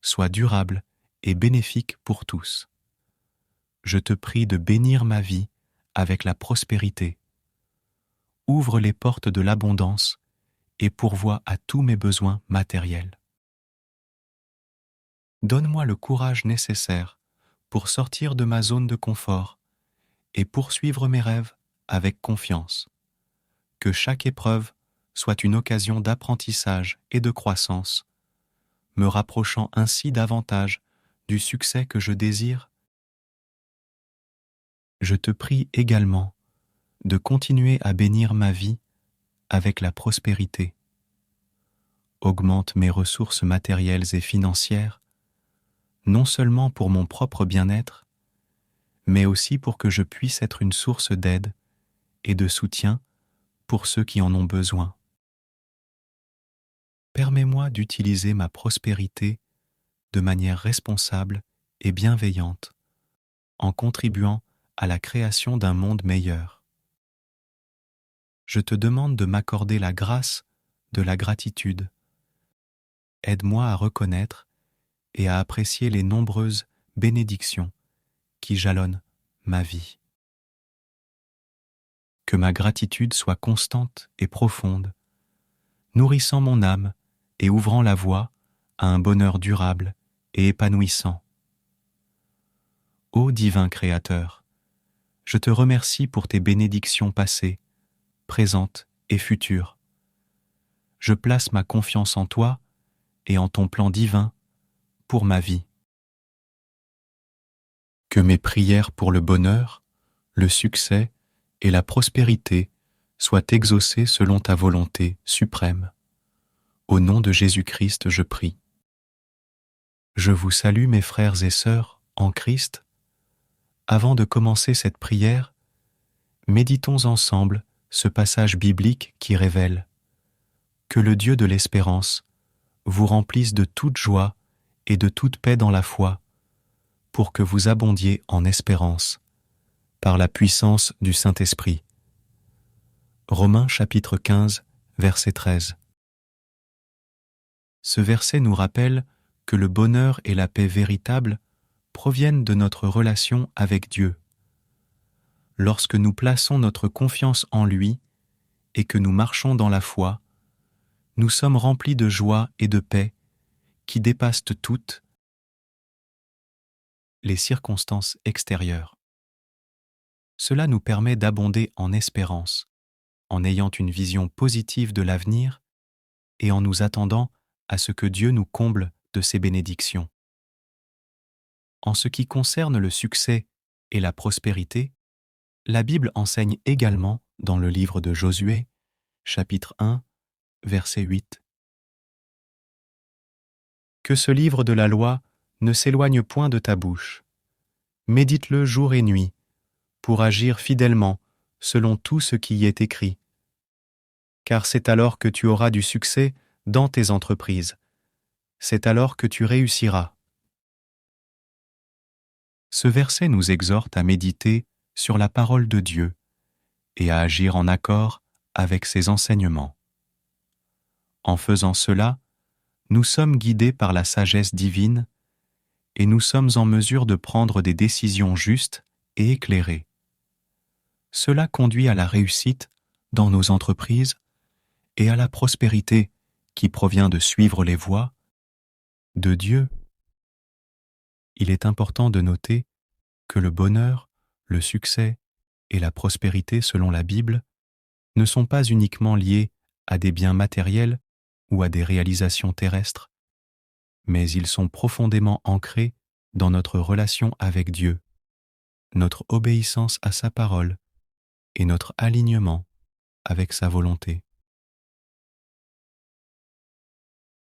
soit durable et bénéfique pour tous. Je te prie de bénir ma vie avec la prospérité. Ouvre les portes de l'abondance et pourvois à tous mes besoins matériels. Donne-moi le courage nécessaire pour sortir de ma zone de confort et poursuivre mes rêves avec confiance. Que chaque épreuve soit une occasion d'apprentissage et de croissance, me rapprochant ainsi davantage du succès que je désire. Je te prie également de continuer à bénir ma vie avec la prospérité. Augmente mes ressources matérielles et financières, non seulement pour mon propre bien-être, mais aussi pour que je puisse être une source d'aide et de soutien pour ceux qui en ont besoin. Permets-moi d'utiliser ma prospérité de manière responsable et bienveillante, en contribuant à la création d'un monde meilleur. Je te demande de m'accorder la grâce de la gratitude. Aide-moi à reconnaître et à apprécier les nombreuses bénédictions qui jalonnent ma vie. Que ma gratitude soit constante et profonde, nourrissant mon âme et ouvrant la voie à un bonheur durable et épanouissant. Ô divin Créateur, je te remercie pour tes bénédictions passées, présentes et futures. Je place ma confiance en toi et en ton plan divin pour ma vie. Que mes prières pour le bonheur, le succès et la prospérité soient exaucées selon ta volonté suprême. Au nom de Jésus-Christ, je prie. Je vous salue mes frères et sœurs en Christ. Avant de commencer cette prière, méditons ensemble ce passage biblique qui révèle que le Dieu de l'espérance vous remplisse de toute joie et de toute paix dans la foi, pour que vous abondiez en espérance, par la puissance du Saint-Esprit. Romains chapitre 15, verset 13. Ce verset nous rappelle que le bonheur et la paix véritable proviennent de notre relation avec Dieu. Lorsque nous plaçons notre confiance en lui et que nous marchons dans la foi, nous sommes remplis de joie et de paix qui dépassent toutes les circonstances extérieures. Cela nous permet d'abonder en espérance, en ayant une vision positive de l'avenir et en nous attendant à ce que Dieu nous comble de ses bénédictions. En ce qui concerne le succès et la prospérité, la Bible enseigne également dans le livre de Josué, chapitre 1, verset 8. Que ce livre de la loi ne s'éloigne point de ta bouche. Médite-le jour et nuit, pour agir fidèlement selon tout ce qui y est écrit. Car c'est alors que tu auras du succès dans tes entreprises. C'est alors que tu réussiras. Ce verset nous exhorte à méditer sur la parole de Dieu et à agir en accord avec ses enseignements. En faisant cela, nous sommes guidés par la sagesse divine et nous sommes en mesure de prendre des décisions justes et éclairées. Cela conduit à la réussite dans nos entreprises et à la prospérité qui provient de suivre les voies de Dieu. Il est important de noter que le bonheur, le succès et la prospérité selon la Bible ne sont pas uniquement liés à des biens matériels ou à des réalisations terrestres, mais ils sont profondément ancrés dans notre relation avec Dieu, notre obéissance à sa parole et notre alignement avec sa volonté.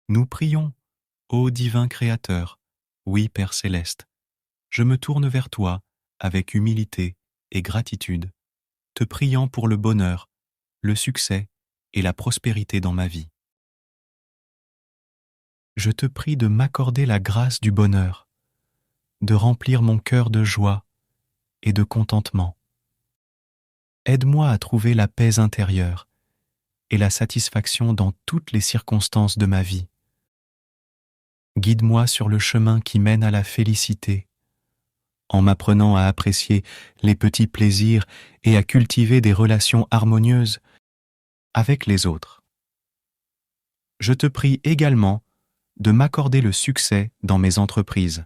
Nous prions, ô divin Créateur, oui Père céleste, je me tourne vers toi avec humilité et gratitude, te priant pour le bonheur, le succès et la prospérité dans ma vie. Je te prie de m'accorder la grâce du bonheur, de remplir mon cœur de joie et de contentement. Aide-moi à trouver la paix intérieure et la satisfaction dans toutes les circonstances de ma vie. Guide-moi sur le chemin qui mène à la félicité, en m'apprenant à apprécier les petits plaisirs et à cultiver des relations harmonieuses avec les autres. Je te prie également de m'accorder le succès dans mes entreprises.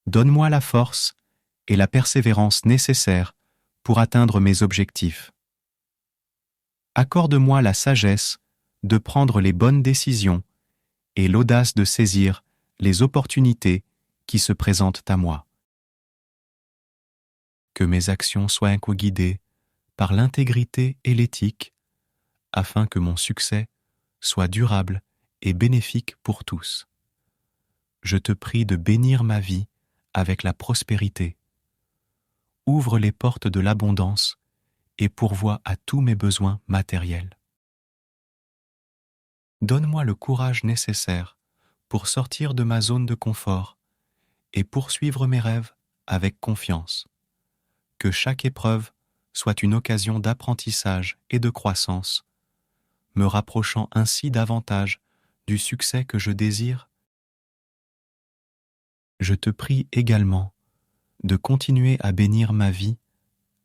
Donne-moi la force et la persévérance nécessaires pour atteindre mes objectifs. Accorde-moi la sagesse de prendre les bonnes décisions et l'audace de saisir les opportunités qui se présentent à moi. Que mes actions soient guidées par l'intégrité et l'éthique, afin que mon succès soit durable et bénéfique pour tous. Je te prie de bénir ma vie avec la prospérité. Ouvre les portes de l'abondance et pourvois à tous mes besoins matériels. Donne-moi le courage nécessaire pour sortir de ma zone de confort et poursuivre mes rêves avec confiance. Que chaque épreuve soit une occasion d'apprentissage et de croissance, me rapprochant ainsi davantage du succès que je désire. Je te prie également de continuer à bénir ma vie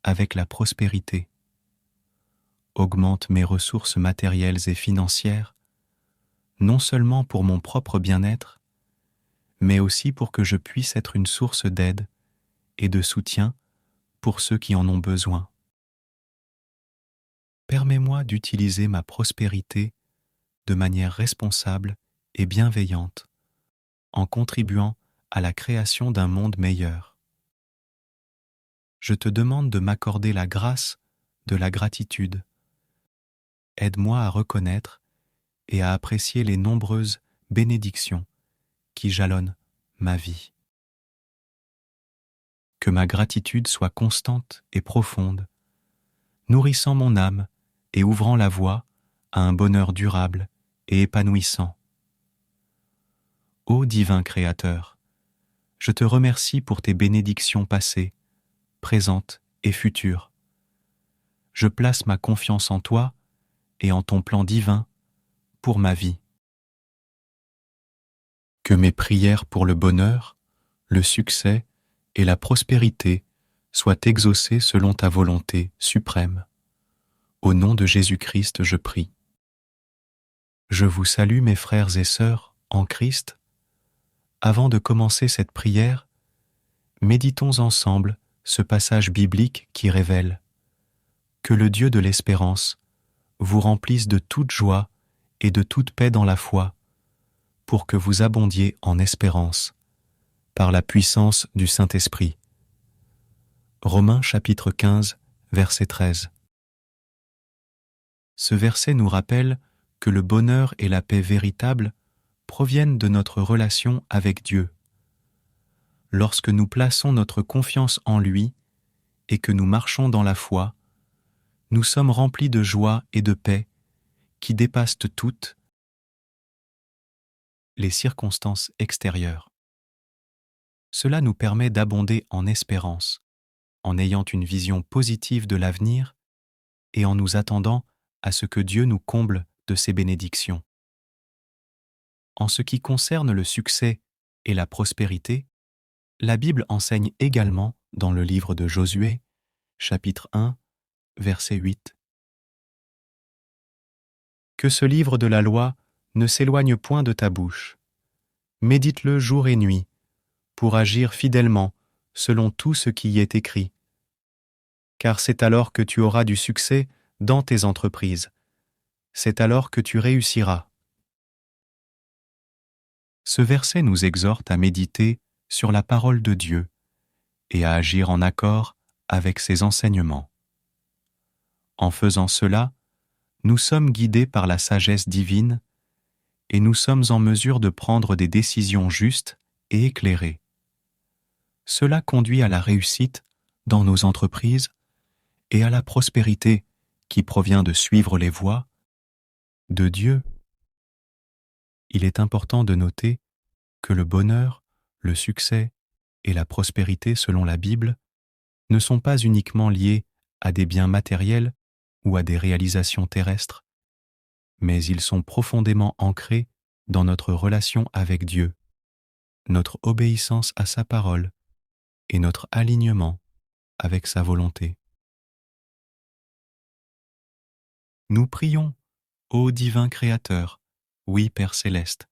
avec la prospérité. augmente mes ressources matérielles et financières, non seulement pour mon propre bien-être, mais aussi pour que je puisse être une source d'aide et de soutien pour ceux qui en ont besoin. Permets-moi d'utiliser ma prospérité de manière responsable et bienveillante, en contribuant à la création d'un monde meilleur. Je te demande de m'accorder la grâce de la gratitude. Aide-moi à reconnaître et à apprécier les nombreuses bénédictions qui jalonnent ma vie. Que ma gratitude soit constante et profonde, nourrissant mon âme et ouvrant la voie à un bonheur durable et épanouissant. Ô divin Créateur, je te remercie pour tes bénédictions passées, présentes et futures. Je place ma confiance en toi et en ton plan divin pour ma vie. Que mes prières pour le bonheur, le succès et la prospérité soient exaucées selon ta volonté suprême. Au nom de Jésus-Christ, je prie. Je vous salue, mes frères et sœurs, en Christ. Avant de commencer cette prière, méditons ensemble ce passage biblique qui révèle que le Dieu de l'espérance vous remplisse de toute joie et de toute paix dans la foi, pour que vous abondiez en espérance, par la puissance du Saint-Esprit. Romains chapitre 15, verset 13. Ce verset nous rappelle que le bonheur et la paix véritable proviennent de notre relation avec Dieu. Lorsque nous plaçons notre confiance en lui et que nous marchons dans la foi, nous sommes remplis de joie et de paix qui dépassent toutes les circonstances extérieures. Cela nous permet d'abonder en espérance, en ayant une vision positive de l'avenir et en nous attendant à ce que Dieu nous comble de ses bénédictions. En ce qui concerne le succès et la prospérité, la Bible enseigne également dans le livre de Josué, chapitre 1, verset 8. Que ce livre de la loi ne s'éloigne point de ta bouche. Médite-le jour et nuit, pour agir fidèlement selon tout ce qui y est écrit. Car c'est alors que tu auras du succès dans tes entreprises. C'est alors que tu réussiras. Ce verset nous exhorte à méditer sur la parole de Dieu et à agir en accord avec ses enseignements. En faisant cela, nous sommes guidés par la sagesse divine et nous sommes en mesure de prendre des décisions justes et éclairées. Cela conduit à la réussite dans nos entreprises et à la prospérité qui provient de suivre les voies de Dieu. Il est important de noter que le bonheur, le succès et la prospérité selon la Bible ne sont pas uniquement liés à des biens matériels ou à des réalisations terrestres, mais ils sont profondément ancrés dans notre relation avec Dieu, notre obéissance à sa parole et notre alignement avec sa volonté. Nous prions, ô divin Créateur, oui Père céleste,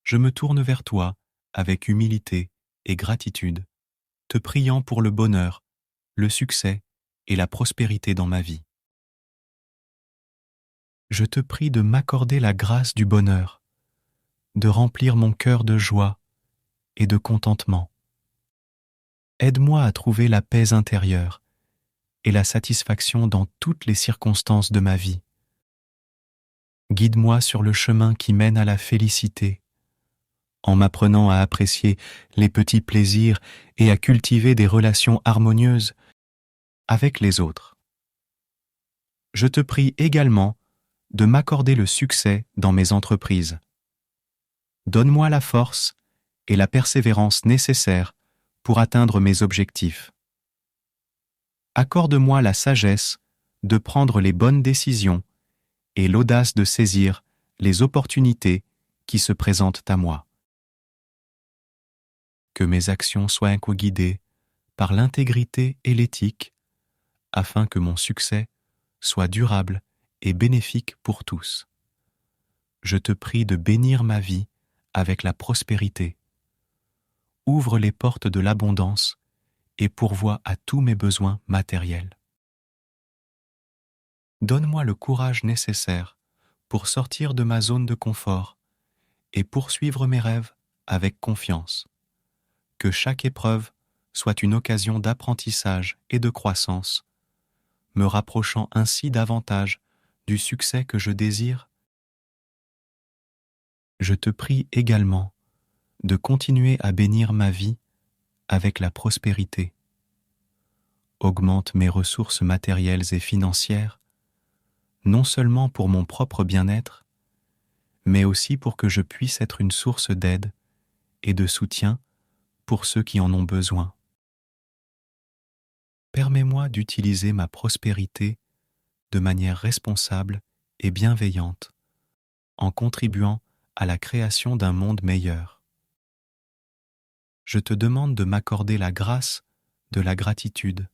je me tourne vers toi avec humilité et gratitude, te priant pour le bonheur, le succès et la prospérité dans ma vie. Je te prie de m'accorder la grâce du bonheur, de remplir mon cœur de joie et de contentement. Aide-moi à trouver la paix intérieure et la satisfaction dans toutes les circonstances de ma vie. Guide-moi sur le chemin qui mène à la félicité, en m'apprenant à apprécier les petits plaisirs et à cultiver des relations harmonieuses avec les autres. Je te prie également de m'accorder le succès dans mes entreprises. Donne-moi la force et la persévérance nécessaires pour atteindre mes objectifs. Accorde-moi la sagesse de prendre les bonnes décisions et l'audace de saisir les opportunités qui se présentent à moi. Que mes actions soient co-guidées par l'intégrité et l'éthique, afin que mon succès soit durable et bénéfique pour tous. Je te prie de bénir ma vie avec la prospérité. Ouvre les portes de l'abondance et pourvois à tous mes besoins matériels. Donne-moi le courage nécessaire pour sortir de ma zone de confort et poursuivre mes rêves avec confiance. Que chaque épreuve soit une occasion d'apprentissage et de croissance, me rapprochant ainsi davantage du succès que je désire. Je te prie également de continuer à bénir ma vie avec la prospérité. Augmente mes ressources matérielles et financières, non seulement pour mon propre bien-être, mais aussi pour que je puisse être une source d'aide et de soutien pour ceux qui en ont besoin. Permets-moi d'utiliser ma prospérité de manière responsable et bienveillante, en contribuant à la création d'un monde meilleur. Je te demande de m'accorder la grâce de la gratitude.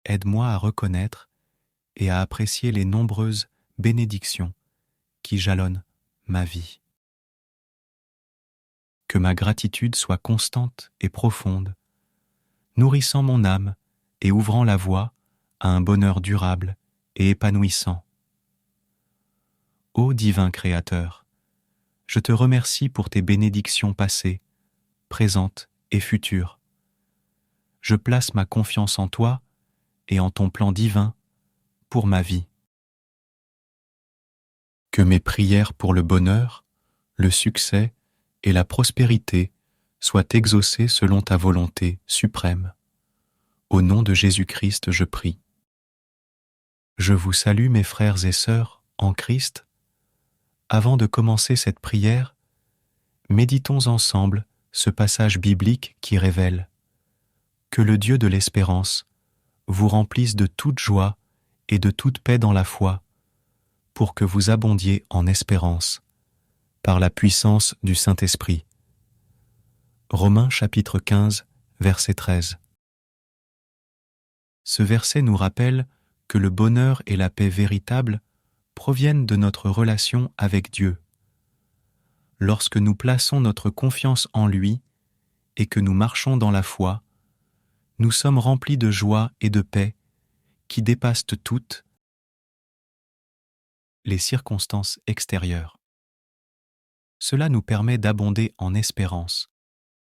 Aide-moi à reconnaître et à apprécier les nombreuses bénédictions qui jalonnent ma vie. Que ma gratitude soit constante et profonde, nourrissant mon âme et ouvrant la voie à un bonheur durable et épanouissant. Ô divin Créateur, je te remercie pour tes bénédictions passées, présentes et futures. Je place ma confiance en toi et en ton plan divin pour ma vie. Que mes prières pour le bonheur, le succès et la prospérité soient exaucées selon ta volonté suprême. Au nom de Jésus-Christ, je prie. Je vous salue, mes frères et sœurs, en Christ. Avant de commencer cette prière, méditons ensemble ce passage biblique qui révèle que le Dieu de l'espérance vous remplisse de toute joie et de toute paix dans la foi, pour que vous abondiez en espérance, par la puissance du Saint-Esprit. Romains chapitre 15, verset 13. Ce verset nous rappelle que le bonheur et la paix véritable proviennent de notre relation avec Dieu. Lorsque nous plaçons notre confiance en lui et que nous marchons dans la foi, nous sommes remplis de joie et de paix qui dépassent toutes les circonstances extérieures. Cela nous permet d'abonder en espérance,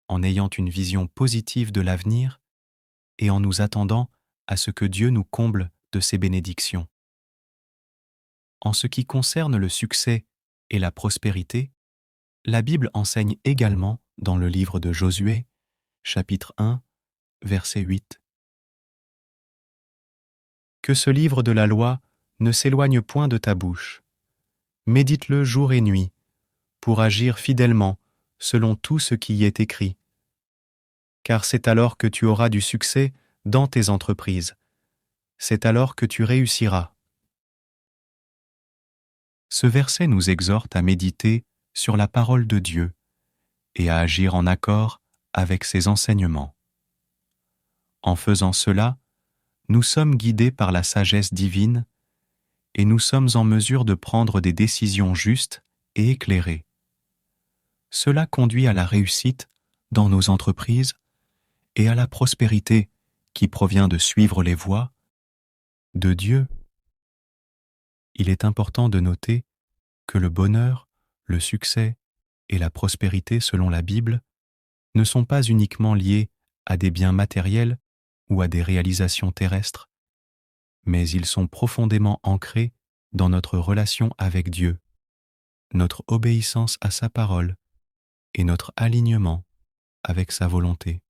en ayant une vision positive de l'avenir et en nous attendant à ce que Dieu nous comble de ses bénédictions. En ce qui concerne le succès et la prospérité, la Bible enseigne également dans le livre de Josué, chapitre 1, verset 8. Que ce livre de la loi ne s'éloigne point de ta bouche. Médite-le jour et nuit, pour agir fidèlement selon tout ce qui y est écrit. Car c'est alors que tu auras du succès dans tes entreprises. C'est alors que tu réussiras. Ce verset nous exhorte à méditer sur la parole de Dieu et à agir en accord avec ses enseignements. En faisant cela, nous sommes guidés par la sagesse divine et nous sommes en mesure de prendre des décisions justes et éclairées. Cela conduit à la réussite dans nos entreprises et à la prospérité qui provient de suivre les voies de Dieu. Il est important de noter que le bonheur, le succès et la prospérité selon la Bible ne sont pas uniquement liés à des biens matériels ou à des réalisations terrestres, mais ils sont profondément ancrés dans notre relation avec Dieu, notre obéissance à sa parole et notre alignement avec sa volonté.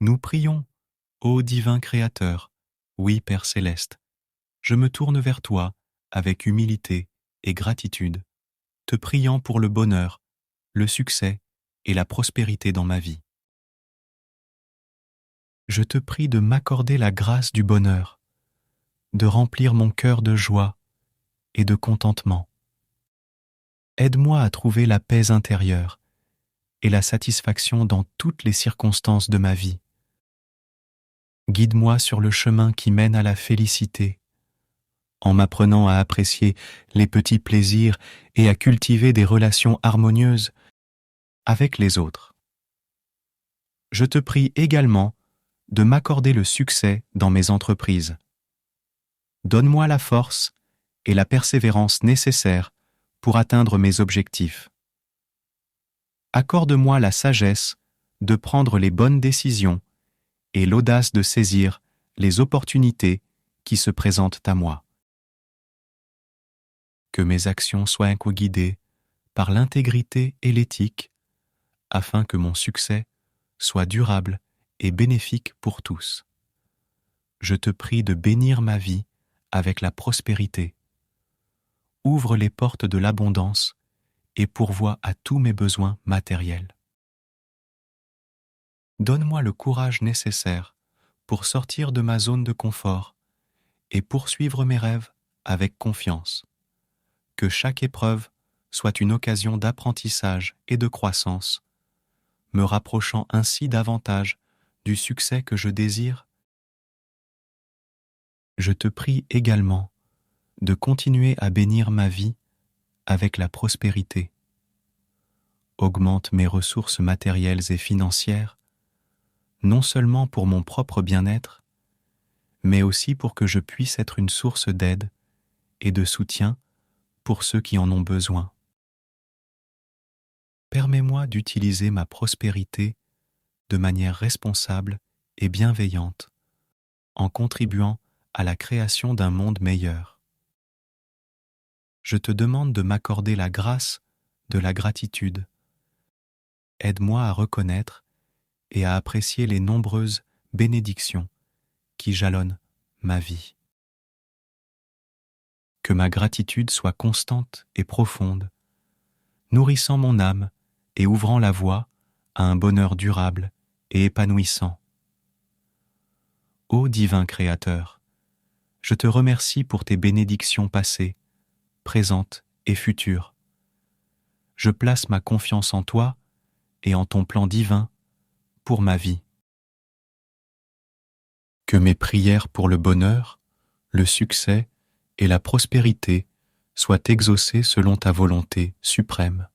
Nous prions, ô divin Créateur, oui Père céleste, je me tourne vers toi avec humilité et gratitude, te priant pour le bonheur, le succès et la prospérité dans ma vie. Je te prie de m'accorder la grâce du bonheur, de remplir mon cœur de joie et de contentement. Aide-moi à trouver la paix intérieure et la satisfaction dans toutes les circonstances de ma vie. Guide-moi sur le chemin qui mène à la félicité, en m'apprenant à apprécier les petits plaisirs et à cultiver des relations harmonieuses avec les autres. Je te prie également de m'accorder le succès dans mes entreprises. Donne-moi la force et la persévérance nécessaires pour atteindre mes objectifs. Accorde-moi la sagesse de prendre les bonnes décisions et l'audace de saisir les opportunités qui se présentent à moi. Que mes actions soient guidées par l'intégrité et l'éthique, afin que mon succès soit durable et bénéfique pour tous. Je te prie de bénir ma vie avec la prospérité. Ouvre les portes de l'abondance et pourvois à tous mes besoins matériels. Donne-moi le courage nécessaire pour sortir de ma zone de confort et poursuivre mes rêves avec confiance. Que chaque épreuve soit une occasion d'apprentissage et de croissance, me rapprochant ainsi davantage du succès que je désire. Je te prie également de continuer à bénir ma vie avec la prospérité. Augmente mes ressources matérielles et financières, non seulement pour mon propre bien-être, mais aussi pour que je puisse être une source d'aide et de soutien pour ceux qui en ont besoin. Permets-moi d'utiliser ma prospérité de manière responsable et bienveillante, en contribuant à la création d'un monde meilleur. Je te demande de m'accorder la grâce de la gratitude. Aide-moi à reconnaître et à apprécier les nombreuses bénédictions qui jalonnent ma vie. Que ma gratitude soit constante et profonde, nourrissant mon âme et ouvrant la voie à un bonheur durable et épanouissant. Ô divin Créateur, je te remercie pour tes bénédictions passées, présentes et futures. Je place ma confiance en toi et en ton plan divin pour ma vie. Que mes prières pour le bonheur, le succès et la prospérité soient exaucées selon ta volonté suprême.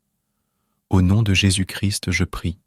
Au nom de Jésus-Christ, je prie.